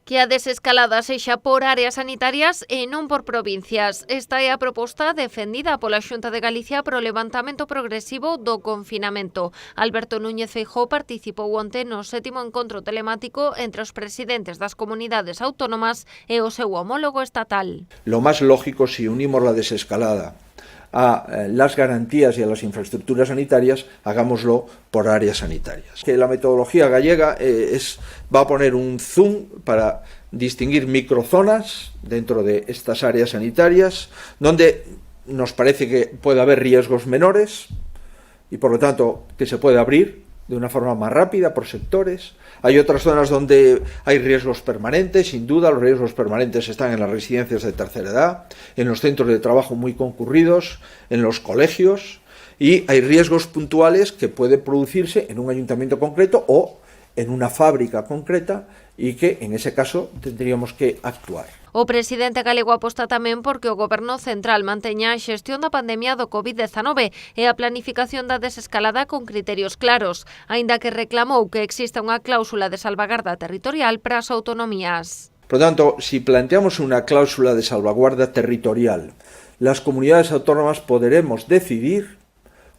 Que a desescalada sexa por áreas sanitarias e non por provincias. Esta é a proposta defendida pola Xunta de Galicia para o levantamento progresivo do confinamento. Alberto Núñez Feijóo participou onte no 7º encontro telemático entre os presidentes das comunidades autónomas e o seu homólogo estatal. Lo más lógico, si unimos la desescalada a las garantías y a las infraestructuras sanitarias, hagámoslo por áreas sanitarias. Que la metodología gallega va a poner un zoom para distinguir microzonas dentro de estas áreas sanitarias, donde nos parece que puede haber riesgos menores y por lo tanto que se puede abrir de una forma más rápida por sectores. Hay otras zonas donde hay riesgos permanentes, sin duda los riesgos permanentes están en las residencias de tercera edad, en los centros de trabajo muy concurridos, en los colegios, y hay riesgos puntuales que pueden producirse en un ayuntamiento concreto o en una fábrica concreta y que en ese caso tendríamos que actuar. O presidente galego aposta tamén porque o Goberno central manteña a xestión da pandemia do COVID-19 e a planificación da desescalada con criterios claros, aínda que reclamou que exista unha cláusula de salvagarda territorial para as autonomías. Por lo tanto, si planteamos una cláusula de salvaguarda territorial, las comunidades autónomas podremos decidir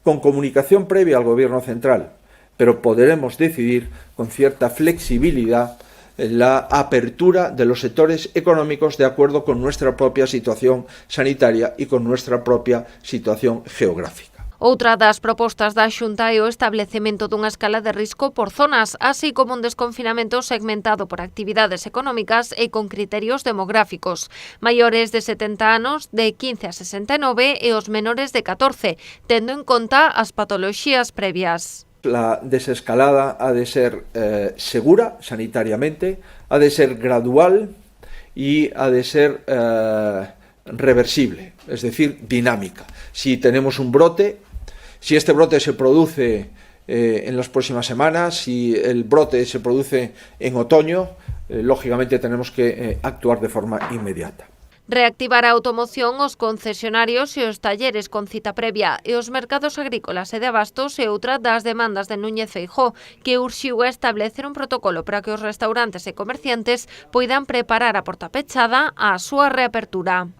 con comunicación previa al Gobierno central, pero podremos decidir con cierta flexibilidad la apertura de los sectores económicos de acuerdo con nuestra propia situación sanitaria y con nuestra propia situación geográfica. Outra das propostas da Xunta é o establecemento dunha escala de risco por zonas, así como un desconfinamento segmentado por actividades económicas e con criterios demográficos. Maiores de 70 anos, de 15 a 69 e os menores de 14, tendo en conta as patoloxías previas. La desescalada ha de ser segura sanitariamente, ha de ser gradual y ha de ser reversible, es decir, dinámica. Si tenemos un brote, si este brote se produce en las próximas semanas, si el brote se produce en otoño, lógicamente tenemos que actuar de forma inmediata. Reactivar a automoción, os concesionarios e os talleres con cita previa e os mercados agrícolas e de abastos é outra das demandas de Núñez Feijóo, que urxiu a establecer un protocolo para que os restaurantes e comerciantes poidan preparar a porta pechada á súa reapertura.